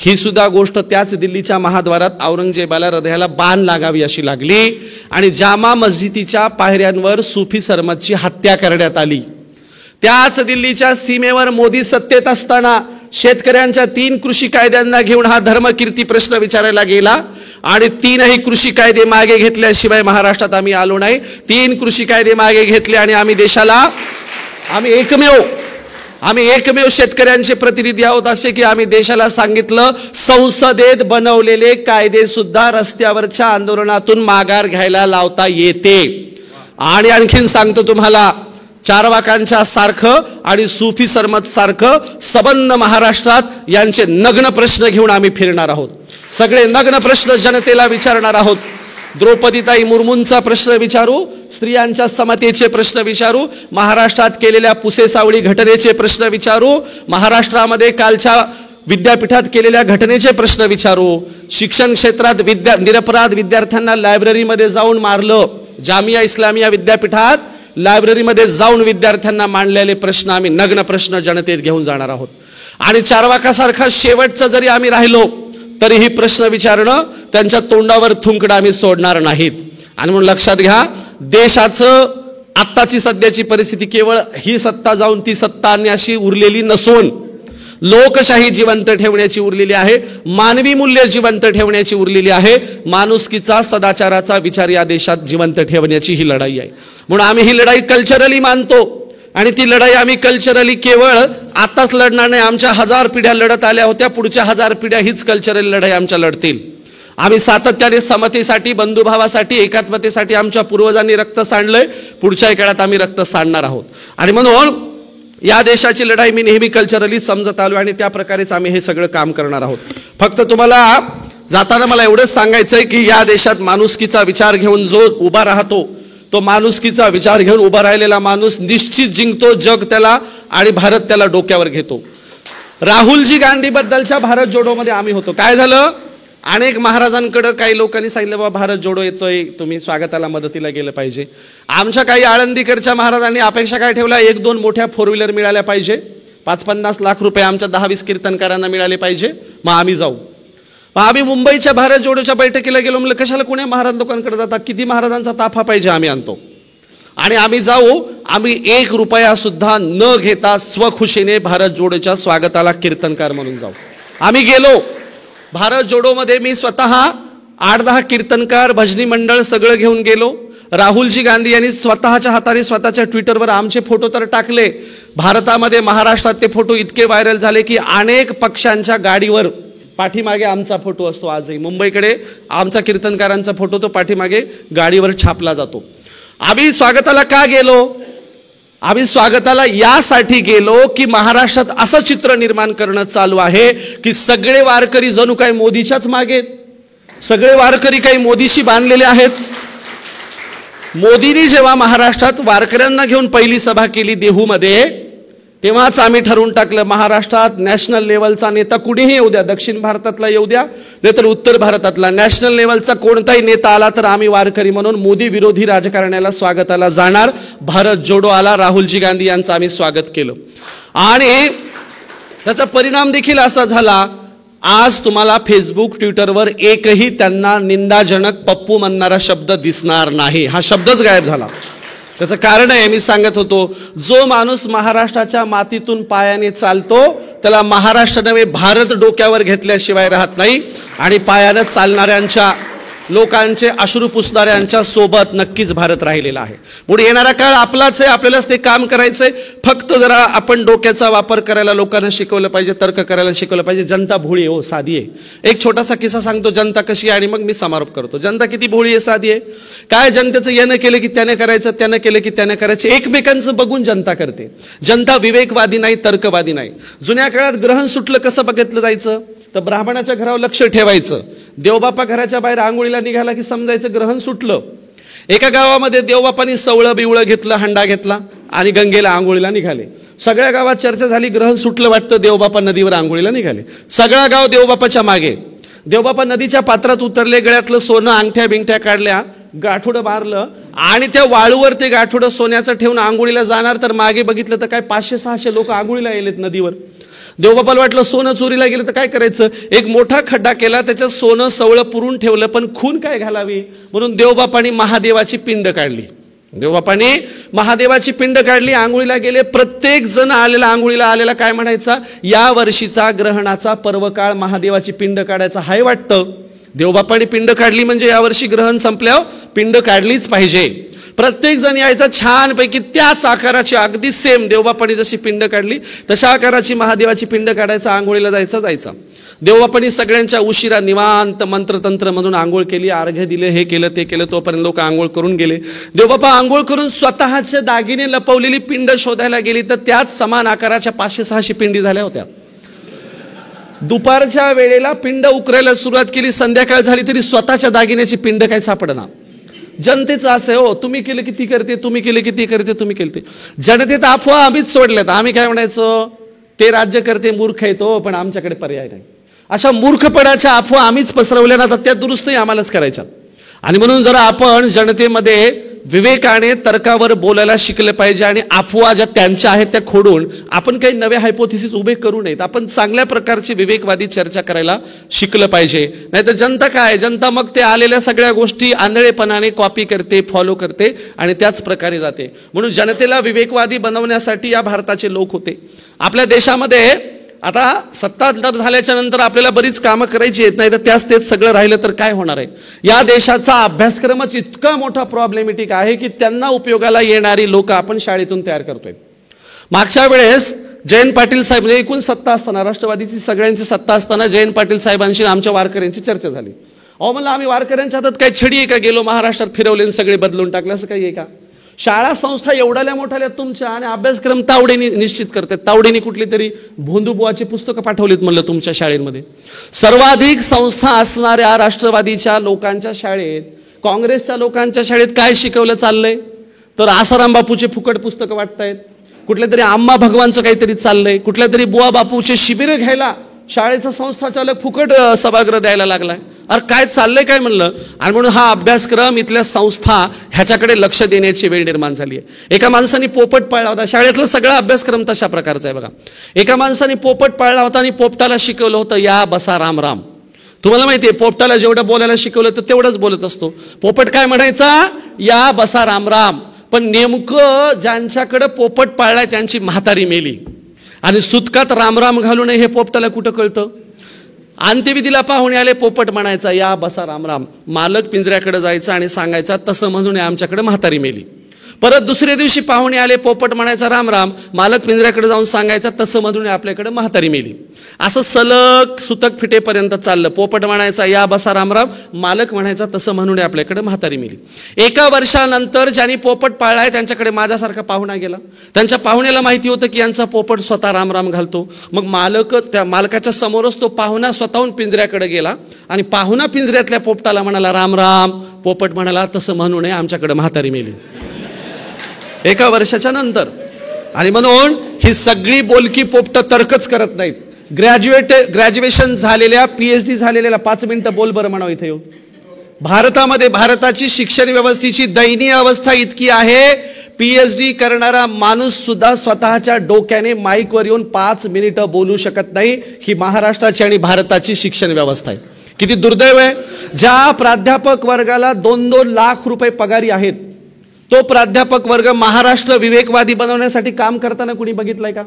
Speaker 1: ही सुद्धा गोष्ट त्याच दिल्लीच्या महाद्वारात औरंगजेबाला हृदयाला बाण लागावी अशी लागली आणि जामा मस्जिदीच्या पायऱ्यांवर सुफी सरमतची हत्या करण्यात आली. त्याच दिल्लीच्या सीमेवर मोदी सत्तेत असताना शेतकऱ्यांच्या 3 कृषी कायद्यांना घेऊन हा धर्मकीर्ती प्रश्न विचारायला गेला आणि 3ही कृषी कायदे मागे घेतल्याशिवाय महाराष्ट्रात आम्ही आलो नाही. 3 कृषी कायदे मागे घेतले आणि आम्ही देशाला, आम्ही एकमेव शेतकऱ्यांचे प्रतिनिधी आहोत असे की आम्ही देशाला सांगितलं, संसदेत बनवलेले कायदे सुद्धा रस्त्यावरच्या आंदोलनातून माघार घ्यायला लावता येते. आणि आणखीन सांगतो तुम्हाला, चारवाकांच्या सारखं आणि सुफी सरमत सारखं सबंध महाराष्ट्रात यांचे नग्न प्रश्न घेऊन आम्ही फिरणार आहोत. सगळे नग्न प्रश्न जनतेला विचारणार आहोत. द्रौपदीताई मुर्मूंचा प्रश्न विचारू, स्त्रियांच्या समतेचे प्रश्न विचारू, महाराष्ट्रात केलेल्या पुसेसावळी घटनेचे प्रश्न विचारू, महाराष्ट्रामध्ये कालच्या विद्यापीठात केलेल्या घटनेचे प्रश्न विचारू, शिक्षण क्षेत्रात निरपराध विद्यार्थ्यांना लायब्ररीमध्ये जाऊन मारलं, जामिया इस्लामिया विद्यापीठात लायब्ररीमध्ये जाऊन विद्यार्थ्यांना मांडलेले प्रश्न आम्ही नग्न प्रश्न जनतेत घेऊन जाणार आहोत. आणि चारवाकासारखा शेवटचं जरी आम्ही राहिलो तरीही प्रश्न विचारणं, त्यांच्या तोंडावर थुंकणं आम्ही सोडणार नाहीत. आणि म्हणून लक्षात घ्या, देशाचं आत्ताची सध्याची परिस्थिती केवळ ही सत्ता जाऊन ती सत्ता आणण्याशी उरलेली नसून लोकशाही जिवंत ठेवण्याची उरलेली आहे, मानवी मूल्य जिवंत ठेवण्याची उरलेली आहे, माणुसकीचा सदाचाराचा विचार या देशात जिवंत ठेवण्याची ही लढाई आहे. म्हणून आम्ही ही लढाई कल्चरली मानतो आणि ती लढाई आम्ही कल्चरली केवळ आताच लढणार नाही, आमच्या 1000 पिढ्या लढत आल्या होत्या, पुढच्या 1000 पिढ्या हीच कल्चरल लढाई आमच्या लढतील. आम्ही सातत्याने समतेसाठी, बंधुभावासाठी, एकात्मतेसाठी आमच्या पूर्वजांनी रक्त सांडलंय, पुढच्या काळात आम्ही रक्त सांडणार आहोत. आणि म्हणून या देशाची लढाई मी नेहमी कल्चरली समजत आलो आणि त्या प्रकारेच आम्ही हे सगळं काम करणार आहोत. फक्त तुम्हाला जाताना मला एवढंच सांगायचंय की या देशात माणुसकीचा विचार घेऊन जो उभा राहतो, तो माणुसकीचा विचार घेऊन उभा राहिलेला माणूस निश्चित जिंकतो. जग त्याला आणि भारत त्याला डोक्यावर घेतो. राहुलजी गांधी बद्दलच्या भारत जोडोमध्ये आम्ही होतो. काय झालं, अनेक महाराजांकडे काही लोकांनी सांगितलं बाबा भारत जोडो येतोय, तुम्ही स्वागताला मदतीला गेलं पाहिजे. आमच्या काही आळंदीकरच्या महाराजांनी अपेक्षा काय ठेवल्या, 1-2 मोठ्या 4 व्हीलर मिळाल्या पाहिजे, 5-50 लाख रुपये आमच्या 10-20 कीर्तनकारांना मिळाले पाहिजे, मग आम्ही जाऊ. मग आम्ही मुंबईच्या भारत जोडोच्या बैठकीला गेलो. म्हणलं कशाला कोणी महाराज लोकांकडे जातात, किती महाराजांचा ताफा पाहिजे आम्ही आणतो आणि आम्ही जाऊ. आम्ही 1 रुपया सुद्धा न घेता स्वखुशीने भारत जोडोच्या स्वागताला कीर्तनकार म्हणून जाऊ. आम्ही गेलो. भारत जोडोमध्ये मी स्वतः 8-10 कीर्तनकार, भजनी मंडळ सगळं घेऊन गेलो. राहुलजी गांधी यांनी स्वतःच्या हाताने स्वतःच्या ट्विटरवर आमचे फोटो तर टाकले. भारतामध्ये, महाराष्ट्रात ते फोटो इतके व्हायरल झाले की अनेक पक्षांच्या गाडीवर पाठीमागे आमचा फोटो असतो. आजही मुंबईकडे आमचा कीर्तनकारांचा फोटो तो पाठीमागे गाडीवर छापला जातो. आम्ही स्वागताला का गेलो, आम्ही स्वागताला यासाठी गेलो की महाराष्ट्रात असं चित्र निर्माण करणं चालू आहे की सगळे वारकरी जणू काही मोदीच्याच मागे, सगळे वारकरी काही मोदीशी बांधलेले आहेत. मोदींनी जेव्हा महाराष्ट्रात वारकऱ्यांना घेऊन पहिली सभा केली देहूमध्ये, तेव्हाच आम्ही ठरवून टाकलं महाराष्ट्रात नॅशनल लेवलचा नेता कुणीही येऊ द्या, दक्षिण भारतातला येऊ द्या नाहीतर उत्तर भारतातला, नॅशनल लेवलचा कोणताही नेता आला तर आम्ही वारकरी म्हणून मोदी विरोधी राजकारण्याला स्वागताला जाणार. भारत जोडो आला, राहुलजी गांधी यांचं आम्ही स्वागत केलं आणि त्याचा परिणाम देखील असा झाला, आज तुम्हाला फेसबुक, ट्विटरवर एकही त्यांना निंदाजनक पप्पू म्हणणारा शब्द दिसणार नाही. हा शब्दच गायब झाला. त्याचं कारण आहे, मी सांगत होतो, जो माणूस महाराष्ट्राच्या मातीतून पायाने चालतो त्याला महाराष्ट्र नव्हे भारत डोक्यावर घेतल्याशिवाय राहत नाही आणि पायानं चालणाऱ्यांच्या लोकांचे अश्रू पुसणाऱ्यांच्या सोबत नक्कीच भारत राहिलेला आहे. पुढे येणारा काळ आपलाच आहे, आपल्यालाच ते काम करायचंय. फक्त जरा आपण डोक्याचा वापर करायला लोकांना शिकवलं पाहिजे, तर्क करायला शिकवलं पाहिजे. जनता भोळी आहे हो, साधी आहे. एक छोटासा किस्सा सांगतो जनता कशी आहे आणि मग मी समारोप करतो. जनता किती भोळी आहे, साधी आहे. काय जनतेचं यानं केलं की त्याने करायचं, त्यानं केलं की त्याने करायचं, एकमेकांचं बघून जनता करते. जनता विवेकवादी नाही, तर्कवादी नाही. जुन्या काळात ग्रहण सुटलं कसं बघितलं जायचं, तर ब्राह्मणाच्या घरावर लक्ष ठेवायचं. देवबापा घराच्या बाहेर आंघोळीला निघाला की समजायचं ग्रहण सुटलं. एका गावामध्ये देवबापांनी सवळं बिवळं घेतलं, हंडा घेतला आणि गंगेला आंघोळीला निघाले. सगळ्या गावात चर्चा झाली, ग्रहण सुटलं वाटतं, देवबापा नदीवर आंघोळीला निघाले. सगळा गाव देवबापाच्या मागे. देवबापा नदीच्या पात्रात उतरले, गळ्यातलं सोनं, अंगठ्या बिंगठ्या काढल्या, गाठोडं मारलं आणि त्या वाळूवर ते गाठोडं सोन्याचं ठेवून आंघोळीला जाणार, तर मागे बघितलं तर काय 500-600 लोक आंघोळीला गेलेत नदीवर. देवबापाला वाटलं सोनं चोरीला गेलं तर काय करायचं, एक मोठा खड्डा केला, त्याच्यात सोनं सवळं पुरून ठेवलं, पण खून काय घालावी म्हणून देवबापांनी महादेवाची पिंड काढली. देवबापांनी महादेवाची पिंड काढली, आंघोळीला गेले. प्रत्येक जण आलेला आंघोळीला आलेला काय म्हणायचा, या वर्षीचा ग्रहणाचा पर्वकाळ महादेवाची पिंड काढायचा हाय वाटतं. देवबापांनी पिंड काढली म्हणजे यावर्षी ग्रहण संपल्यावर पिंड काढलीच पाहिजे. प्रत्येक जण यायचा छानपैकी त्याच आकाराची, अगदी सेम देवबापांनी जशी पिंड काढली तशा आकाराची महादेवाची पिंड काढायचा, आंघोळीला जायचा. देवबापांनी सगळ्यांच्या उशिरा निवांत मंत्रतंत्र म्हणून आंघोळ केली, अर्घ्य दिले, हे केलं ते केलं. तोपर्यंत लोक आंघोळ करून गेले. देवबापा आंघोळ करून स्वतःचे दागिने लपवलेली पिंड शोधायला गेली तर त्याच समान आकाराच्या 500-600 पिंडी झाल्या होत्या. दुपारच्या वेळेला पिंड उकरायला सुरुवात केली, संध्याकाळ झाली तरी स्वतःच्या दागिन्याची पिंड काही सापडणार. जनतेचं असं आहे हो, तुम्ही केलं की ती करते, तुम्ही केलं की ती करते, तुम्ही केलं ते. जनतेत अफवा आम्हीच सोडल्यात. आम्ही काय म्हणायचो, ते राज्य करते मूर्ख येतो, पण आमच्याकडे पर्याय नाही. अशा मूर्खपणाच्या अफवा आम्हीच पसरवल्या ना, तर त्या दुरुस्तही आम्हालाच करायच्या. आणि म्हणून जरा आपण जनतेमध्ये विवेकाने तर्कावर बोलायला शिकले पाहिजे आणि अफवा ज्या त्यांच्या आहेत त्या खोडून आपण काही नवे हायपोथिसिस उभे करू नयेत. आपण चांगल्या प्रकारची विवेकवादी चर्चा करायला शिकलं पाहिजे. नाहीतर जनता काय, जनता मग ते आलेल्या सगळ्या गोष्टी आंधळेपणाने कॉपी करते, फॉलो करते आणि त्याच प्रकारे जाते. म्हणून जनतेला विवेकवादी बनवण्यासाठी या भारताचे लोक होते. आपल्या देशामध्ये आता सत्ता झाल्याच्या नंतर आपल्याला बरीच कामं करायची आहेत, नाही तर त्याच तेच सगळं राहिलं तर काय होणार आहे. या देशाचा अभ्यासक्रमच इतका मोठा प्रॉब्लेमॅटिक आहे की त्यांना उपयोगाला येणारी लोक आपण शाळेतून तयार करतोय. मागच्या वेळेस जयंत पाटील साहेब, एकूण सत्ता असताना, राष्ट्रवादीची सगळ्यांची सत्ता असताना जयंत पाटील साहेबांशी आमच्या वारकऱ्यांची चर्चा झाली. अहो म्हणलं आम्ही वारकऱ्यांच्या हातात काय छडी आहे का, गेलो महाराष्ट्रात फिरवले सगळे बदलून टाकले, असं काही आहे का.
Speaker 2: शाळा संस्था एवढ्याल्या मोठ्याल्या तुमच्या आणि अभ्यासक्रम तावडेनी निश्चित करतात. तावडेनी कुठली तरी भोंदूबुवाची पुस्तकं पाठवलीत म्हणलं तुमच्या शाळेमध्ये. सर्वाधिक संस्था असणाऱ्या राष्ट्रवादीच्या लोकांच्या शाळेत, काँग्रेसच्या लोकांच्या शाळेत काय शिकवलं चाललंय तर आसाराम बापूचे फुकट पुस्तकं वाटतायत, कुठल्या तरी आम्मा भगवानचं काहीतरी चाललंय, कुठल्या तरी बुवा बापूचे शिबिरं घ्यायला शाळेचा संस्थाचालक फुकट सभागृह द्यायला लागलाय. अरे काय चाललंय काय म्हणलं. आणि म्हणून हा अभ्यासक्रम, इथल्या संस्था ह्याच्याकडे लक्ष देण्याची वेळ निर्माण झाली आहे. एका माणसाने पोपट पाळला होता, शाळेतला सगळा अभ्यासक्रम तशा प्रकारचा आहे बघा. एका माणसाने पोपट पाळला होता आणि पोपटाला शिकवलं होतं या बसा राम राम. तुम्हाला माहिती आहे पोपटाला जेवढं बोलायला शिकवलं तर तेवढंच बोलत असतो. पोपट काय म्हणायचा, या बसा राम राम. पण नेमकं ज्यांच्याकडे पोपट पाळलाय त्यांची म्हातारी मेली आणि सुतकात रामराम घालू नये हे पोपटाला कुठं कळतं. अंत्यविधीला पाहुणे आले, पोपट म्हणायचा या बसा रामराम. मालक पिंजऱ्याकडे जायचा आणि सांगायचा तसं म्हणून आमच्याकडे म्हातारी मेली. परत दुसऱ्या दिवशी पाहुणे आले, पोपट म्हणायचा राम राम. मालक पिंजऱ्याकडे जाऊन सांगायचा तसं म्हणून आपल्याकडे म्हातारी मेली. असं सलग सुतक फिटेपर्यंत चाललं. पोपट म्हणायचा या बसा रामराम, मालक म्हणायचा तसं म्हणून आपल्याकडे म्हातारी मेली. एका वर्षानंतर ज्यांनी पोपट पाळलाय त्यांच्याकडे माझ्यासारखा पाहुणा गेला. त्यांच्या पाहुण्याला माहिती होतं की यांचा पोपट स्वतः रामराम घालतो. मग मालकच, त्या मालकाच्या समोरच तो पाहुणा स्वतःहून पिंजऱ्याकडे गेला आणि पाहुणा पिंजऱ्यातल्या पोपटाला म्हणाला राम राम. पोपट म्हणाला तसं म्हणू नये आमच्याकडे म्हातारी मेली. एका वर्षाच्या नंतर. आणि म्हणून ही सगळी बोलकी पोपट तर्कच करत नाहीत. ग्रॅज्युएशन झालेल्या, PhD झालेल्या, 5 मिनिटं बोल बरं म्हणावं इथे येऊ. भारतामध्ये भारताची शिक्षण व्यवस्थेची दयनीय अवस्था इतकी आहे, PhD करणारा माणूस सुद्धा स्वतःच्या डोक्याने माईकवर येऊन 5 मिनिटं बोलू शकत नाही. ही महाराष्ट्राची आणि भारताची शिक्षण व्यवस्था आहे. किती दुर्दैव आहे. ज्या प्राध्यापक वर्गाला 2-2 लाख रुपये पगारी आहेत, तो प्राध्यापक वर्ग महाराष्ट्र विवेकवादी बनवण्यासाठी काम करताना कुणी बघितलंय का?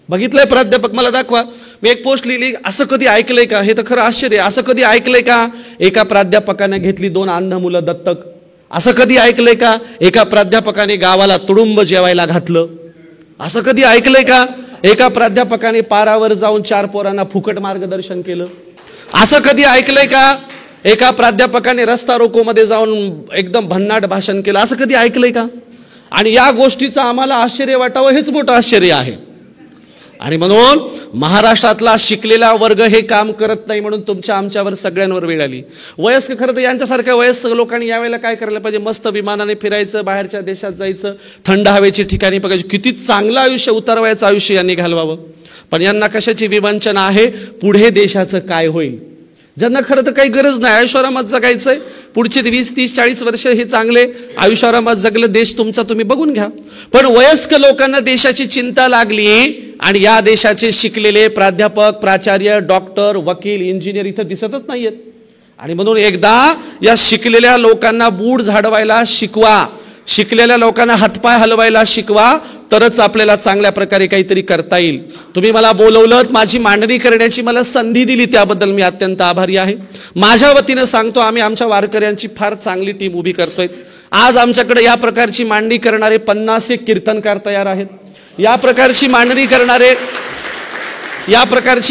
Speaker 2: बघितलंय प्राध्यापक? मला दाखवा. मी एक पोस्ट लिहिली, असं कधी ऐकलंय का? हे तर खरं आश्चर्य आहे. असं कधी ऐकलंय का एका प्राध्यापकाने घेतली 2 अंध मुलं दत्तक? असं कधी ऐकलंय का एका प्राध्यापकाने गावाला तुडुंब जेवायला घातलं? असं कधी ऐकलंय का एका प्राध्यापकाने पारावर जाऊन 4 पोरांना फुकट मार्गदर्शन केलं? असं कधी ऐकलंय का एका प्राध्यापकाने रस्ता रोको मध्ये जाऊन एकदम भन्नाट भाषण केलं? असं कधी ऐकलंय का? आणि या गोष्टीचं आम्हाला आश्चर्य वाटावं हेच मोठं आश्चर्य आहे. आणि म्हणून महाराष्ट्रातला शिकलेला वर्ग हे काम करत नाही म्हणून तुमच्या आमच्यावर सगळ्यांवर वेळ आली. वयस्क, खरं तर यांच्यासारख्या वयस्क लोकांनी यावेळेला काय करायला पाहिजे, मस्त विमानाने फिरायचं, बाहेरच्या देशात जायचं, थंड हवेची ठिकाणी बघायची, किती चांगलं आयुष्य, उतरवायचं आयुष्य यांनी घालवावं. पण यांना कशाची विवंचना आहे, पुढे देशाचं काय होईल. ज्यांना खरं तर काही गरज नाही, आयुष्यारामात जगायचंय, पुढचे 20, 30, 40 वर्ष हे चांगले आयुष्यारामात जगलं, देश तुमचा तुम्ही बघून घ्या. पण वयस्क लोकांना देशाची चिंता लागली आणि या देशाचे शिकलेले प्राध्यापक, प्राचार्य, डॉक्टर, वकील, इंजिनियर इथं दिसतच नाहीयेत. आणि म्हणून एकदा या शिकलेल्या लोकांना बूट झाडवायला शिकवा, शिकलेल्या लोकांना हातपाय हलवायला शिकवा, तरच आपल्याला चांगल्या प्रकारे काहीतरी करता येईल. तुम्ही मला बोलवलं, माझी मांडणी करण्याची मला संधी दिली, त्याबद्दल मी अत्यंत आभारी आहे. माझ्या वतीनं सांगतो, आम्ही आमच्या वारकऱ्यांची फार चांगली टीम उभी करतोय. आज आमच्याकडे या प्रकारची मांडणी करणारे 50 कीर्तनकार तयार आहेत. या प्रकारची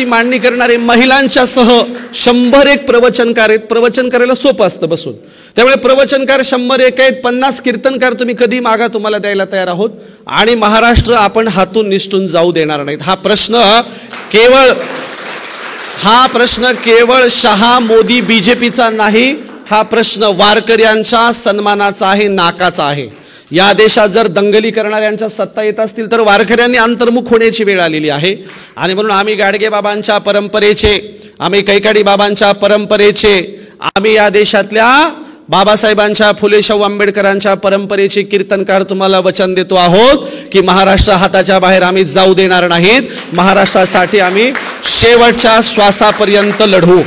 Speaker 2: मांडणी करणारे महिलांच्या सह 101 प्रवचनकार आहेत. प्रवचन करायला सोपं असतं बसून, त्यामुळे प्रवचनकार 101 आहेत. 50 कीर्तनकार तुम्ही कधी मागा, तुम्हाला द्यायला तयार आहोत. आणि महाराष्ट्र आपण हातून निसटून जाऊ देणार नाहीत. हा प्रश्न केवळ शहा, मोदी, BJPचा नाही, हा प्रश्न वारकऱ्यांच्या सन्मानाचा आहे, नाकाचा आहे. या देशात जर दंगली करणाऱ्यांच्या सत्ता येत असतील तर वारकऱ्यांनी अंतर्मुख होण्याची वेळ आलेली आहे. आणि म्हणून आम्ही गाडगे बाबांच्या परंपरेचे, आम्ही कैकाडी बाबांच्या परंपरेचे, आम्ही या देशातल्या बाबासाहेबांच्या, फुले शाहू आंबेडकरांच्या परंपरेचे कीर्तनकार तुम्हाला वचन देतो आहोत की महाराष्ट्र हाताच्या बाहेर आम्ही जाऊ देणार नाहीत. महाराष्ट्रासाठी आम्ही शेवटच्या श्वासापर्यंत लढू.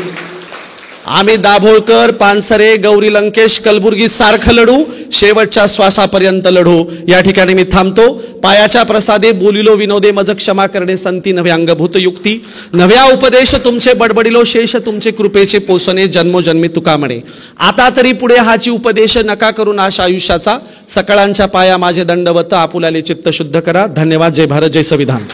Speaker 2: आम्ही दाभोळकर, पानसरे, गौरी लंकेश, कलबुर्गी सारखं लढू, शेवटच्या श्वासापर्यंत लढू. या ठिकाणी मी थांबतो. पायाच्या प्रसादे बोलिलो विनोदे, मज क्षमा करणे संती, नव्या अंगभूत युक्ती, नव्या उपदेश तुमचे बडबडिलो शेष, तुमचे कृपेचे पोसणे, जन्मोजन्मी तुका म्हणे. आता तरी पुढे हाची उपदेश नका करू नाश आयुष्याचा, सकळांच्या पाया माझे दंडवत, आपुलाले चित्त शुद्ध करा. धन्यवाद. जय भारत, जय संविधान.